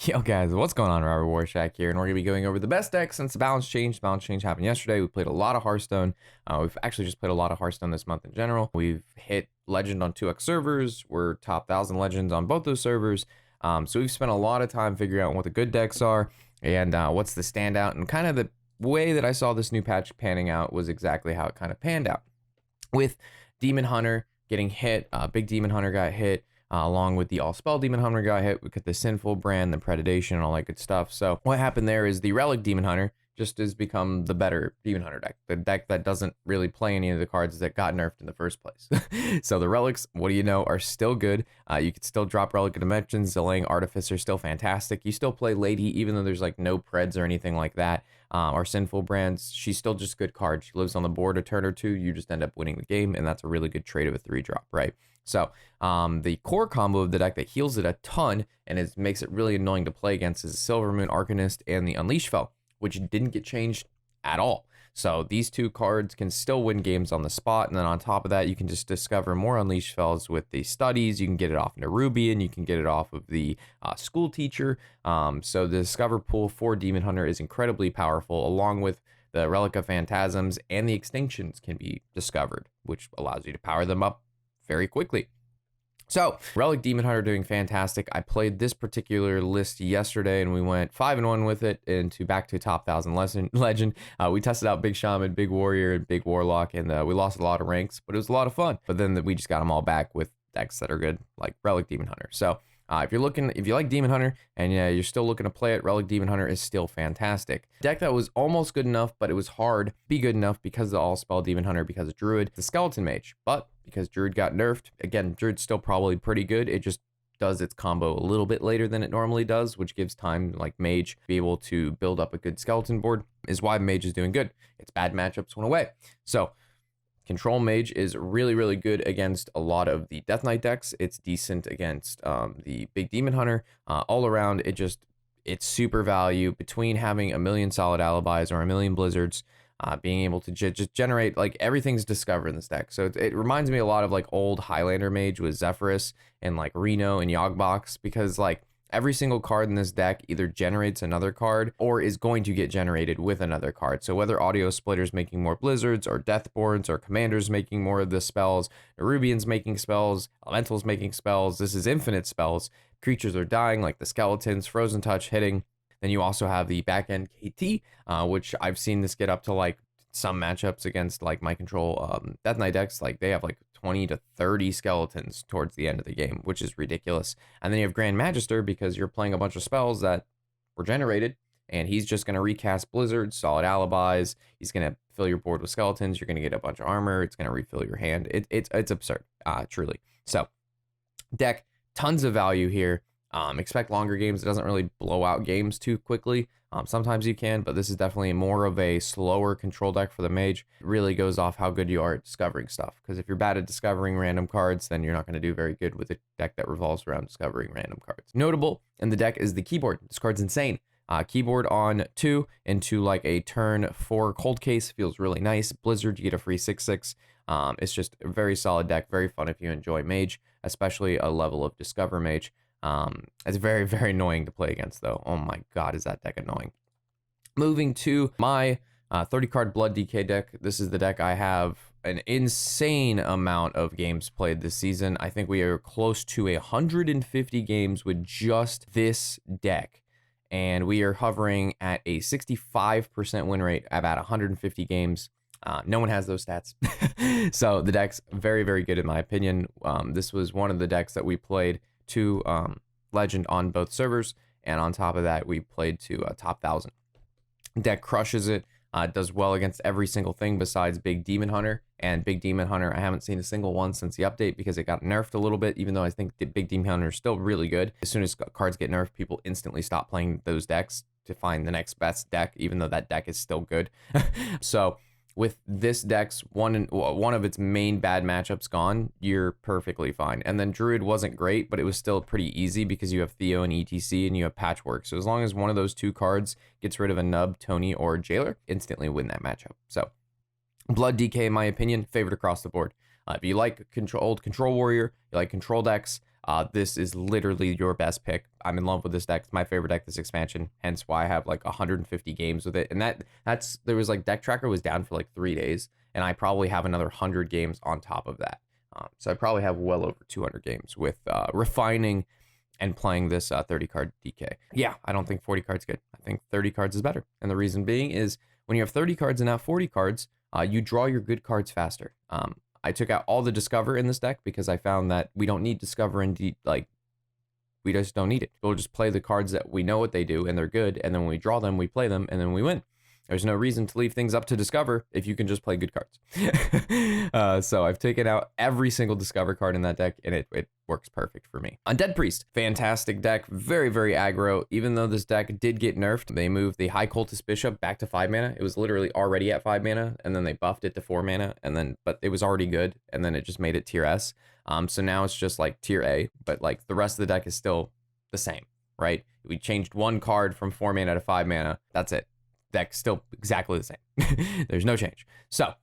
Yo guys, what's going on? Robert Warshack here, and we're going to be going over the best deck since the balance change. The balance change happened yesterday. We played a lot of Hearthstone. We've actually just played a lot of Hearthstone this month in general. We've hit Legend on 2x servers. We're top 1,000 Legends on both those servers. So we've spent a lot of time figuring out what the good decks are and what's the standout. And kind of the way that I saw this new patch panning out was exactly how it kind of panned out. With Demon Hunter getting hit, Big Demon Hunter got hit. Along with the All-Spell Demon Hunter got hit. We got the Sinful brand, the Predation, and all that good stuff. So what happened there is the Relic Demon Hunter just has become the better Demon Hunter deck. The deck that doesn't really play any of the cards that got nerfed in the first place. So the Relics, what do you know, are still good. You could still drop Relic of Dimensions. Delaying Artificer still fantastic. You still play Lady, even though there's like no Preds or anything like that. Our Sinful brands, she's still just a good card. She lives on the board a turn or two. You just end up winning the game, and that's a really good trade of a 3-drop, right? So the core combo of the deck that heals it a ton and makes it really annoying to play against is the Silvermoon Arcanist and the Unleash Fel, which didn't get changed at all. So these two cards can still win games on the spot, and then on top of that, you can just discover more Unleash Fels with the studies. You can get it off into Ruby, and you can get it off of the School Teacher. So the Discover pool for Demon Hunter is incredibly powerful, along with the Relic of Phantasms and the Extinctions can be discovered, which allows you to power them up very quickly. So Relic Demon Hunter doing fantastic. I played this particular list yesterday and we went 5-1 with it into back to top 1,000 legend. We tested out Big Shaman, Big Warrior, and Big Warlock, and we lost a lot of ranks, but it was a lot of fun. But then we just got them all back with decks that are good, like Relic Demon Hunter. So if you like Demon Hunter and you're still looking to play it, Relic Demon Hunter is still fantastic. Deck that was almost good enough, but it was hard be good enough because of the All-Spell Demon Hunter, because of Druid, the Skeleton Mage. But because Druid got nerfed, again, Druid's still probably pretty good. It just does its combo a little bit later than it normally does, which gives time like Mage to be able to build up a good skeleton board, is why Mage is doing good. Its bad matchups went away. So Control Mage is really, really good against a lot of the Death Knight decks. It's decent against the Big Demon Hunter. All around, it's super value between having a million Solid Alibis or a million Blizzards, being able to just generate, like, everything's discovered in this deck. So it reminds me a lot of like old Highlander Mage with Zephyrus and like Reno and Yogg-Box, because like every single card in this deck either generates another card or is going to get generated with another card. So whether Audio Splitter's making more Blizzards, or Deathborns, or Commander's making more of the spells, Nerubian's making spells, Elemental's making spells, this is infinite spells. Creatures are dying, like the Skeletons, Frozen Touch hitting. Then you also have the back-end KT, which I've seen this get up to like some matchups against like my control Death Knight decks. Like they have like 20 to 30 skeletons towards the end of the game, which is ridiculous. And then you have Grand Magister, because you're playing a bunch of spells that were generated, and he's just going to recast Blizzards, Solid Alibis. He's going to fill your board with skeletons. You're going to get a bunch of armor. It's going to refill your hand. It's absurd, truly. So deck, tons of value here. Expect longer games. It doesn't really blow out games too quickly. Sometimes you can, but this is definitely more of a slower control deck for the Mage. It really goes off how good you are at discovering stuff, because if you're bad at discovering random cards, then you're not going to do very good with a deck that revolves around discovering random cards. Notable in the deck is the keyboard. This card's insane. Keyboard on 2 into like a turn 4 cold case feels really nice. Blizzard, you get a free 6/6. It's just a very solid deck, very fun if you enjoy Mage, especially a level of Discover Mage. It's very, very annoying to play against, though. Oh my god, is that deck annoying. Moving to my 30-card Blood DK deck. This is the deck I have an insane amount of games played this season. I think we are close to 150 games with just this deck, and we are hovering at a 65% win rate at about 150 games. No one has those stats. So the deck's very, very good in my opinion. This was one of the decks that we played to Legend on both servers, and on top of that we played to top 1,000. Deck crushes it. Does well against every single thing besides Big Demon Hunter. And Big Demon Hunter, I haven't seen a single one since the update, because it got nerfed a little bit, even though I think the Big Demon Hunter is still really good. As soon as cards get nerfed, people instantly stop playing those decks to find the next best deck, even though that deck is still good. So with this deck's one of its main bad matchups gone, you're perfectly fine. And then Druid wasn't great, but it was still pretty easy because you have Theo and ETC and you have Patchwork. So as long as one of those two cards gets rid of a Nub, Tony, or Jailer, instantly win that matchup. So Blood DK, in my opinion, favorite across the board. If you like old Control Warrior, you like control decks, this is literally your best pick. I'm in love with this deck. It's my favorite deck this expansion, hence why I have like 150 games with it. And there was like Deck Tracker was down for like 3 days, and I probably have another 100 games on top of that. So I probably have well over 200 games with refining and playing this 30 card DK. Yeah, I don't think 40 cards good. I think 30 cards is better. And the reason being is when you have 30 cards and not 40 cards, you draw your good cards faster. I took out all the Discover in this deck because I found that we don't need Discover and we just don't need it. We'll just play the cards that we know what they do and they're good, and then when we draw them, we play them, and then we win. There's no reason to leave things up to Discover if you can just play good cards. So I've taken out every single Discover card in that deck, and it works perfect for me. Undead Priest, fantastic deck, very, very aggro. Even though this deck did get nerfed, they moved the High Cultist Bishop back to 5 mana. It was literally already at 5 mana, and then they buffed it to 4 mana, but it was already good, and then it just made it tier S. So now it's just like tier A, but like the rest of the deck is still the same, right? We changed one card from 4 mana to 5 mana. That's it. Deck's still exactly the same. There's no change. So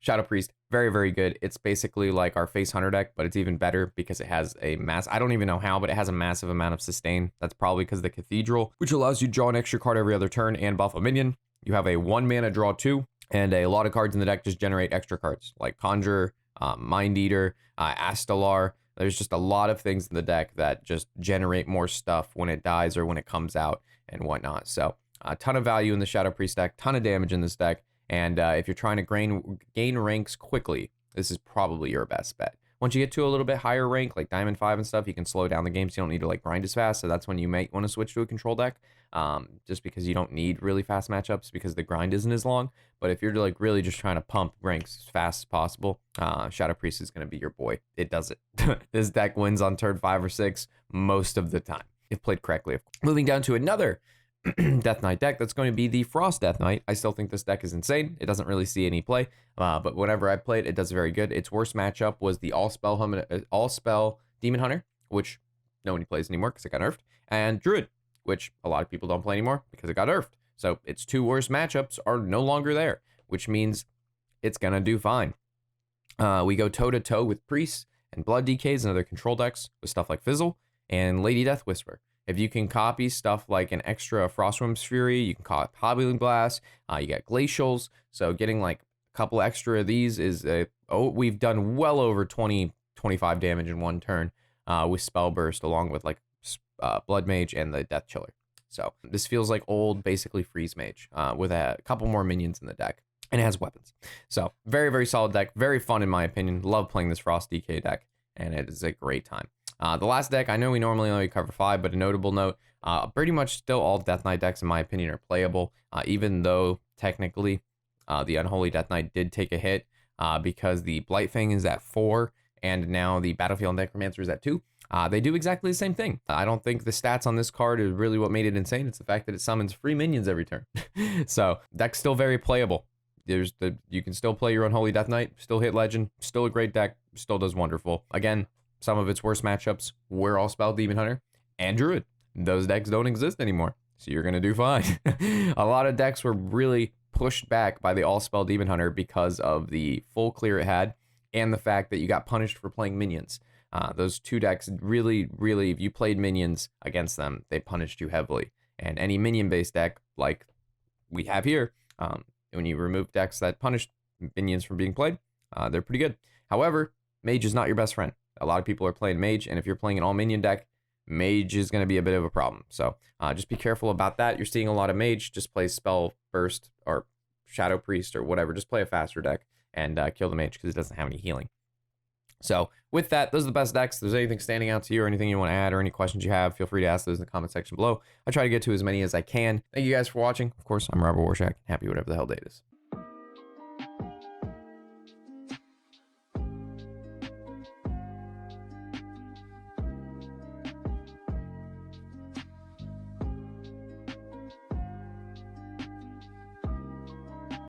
Shadow Priest, very, very good. It's basically like our Face Hunter deck, but it's even better because it has I don't even know how, but it has a massive amount of sustain. That's probably because of the Cathedral, which allows you to draw an extra card every other turn and buff a minion. You have a 1 mana draw 2, and a lot of cards in the deck just generate extra cards like Conjure, Mind Eater, Astalar. There's just a lot of things in the deck that just generate more stuff when it dies or when it comes out and whatnot. So a ton of value in the Shadow Priest deck, ton of damage in this deck, and if you're trying to gain ranks quickly, this is probably your best bet. Once you get to a little bit higher rank, like Diamond 5 and stuff, you can slow down the game, so you don't need to like grind as fast, so that's when you might want to switch to a control deck, just because you don't need really fast matchups because the grind isn't as long. But if you're like really just trying to pump ranks as fast as possible, Shadow Priest is going to be your boy. It does it. This deck wins on turn 5 or 6 most of the time, if played correctly. Moving down to another Death Knight deck, that's going to be the Frost Death Knight. I still think this deck is insane. It doesn't really see any play, but whenever I played, it does very good. Its worst matchup was the All Spell Demon Hunter, which nobody plays anymore because it got nerfed, and Druid, which a lot of people don't play anymore because it got nerfed. So its 2 worst matchups are no longer there, which means it's gonna do fine. We go toe to toe with Priests and Blood DKs and other control decks with stuff like Fizzle and Lady Death Whisper. If you can copy stuff like an extra Frostworm's Fury, you can call it Hobbling Blast, you got Glacials, so getting like a couple extra of these is, we've done well over 20-25 damage in one turn with Spell Burst, along with like Blood Mage and the Death Chiller. So this feels like old, basically Freeze Mage with a couple more minions in the deck, and it has weapons. So very, very solid deck, very fun in my opinion. Love playing this Frost DK deck, and it is a great time. The last deck, I know we normally only cover 5, but a notable note, pretty much still all Death Knight decks, in my opinion, are playable, even though technically the Unholy Death Knight did take a hit because the Blightfang is at 4, and now the Battlefield Necromancer is at 2. They do exactly the same thing. I don't think the stats on this card is really what made it insane. It's the fact that it summons free minions every turn. So deck's still very playable. You can still play your Unholy Death Knight, still hit Legend, still a great deck, still does wonderful. Again, some of its worst matchups were All Spell Demon Hunter and Druid. Those decks don't exist anymore, so you're going to do fine. A lot of decks were really pushed back by the All Spell Demon Hunter because of the full clear it had and the fact that you got punished for playing minions. Those 2 decks really, if you played minions against them, they punished you heavily. And any minion-based deck, like we have here, when you remove decks that punish minions from being played, they're pretty good. However, Mage is not your best friend. A lot of people are playing Mage, and if you're playing an all-minion deck, Mage is going to be a bit of a problem. So just be careful about that. You're seeing a lot of Mage. Just play Spell Burst or Shadow Priest or whatever. Just play a faster deck and kill the Mage because it doesn't have any healing. So with that, those are the best decks. If there's anything standing out to you or anything you want to add or any questions you have, feel free to ask those in the comment section below. I try to get to as many as I can. Thank you guys for watching. Of course, I'm Robert Warshack. Happy whatever the hell day it is.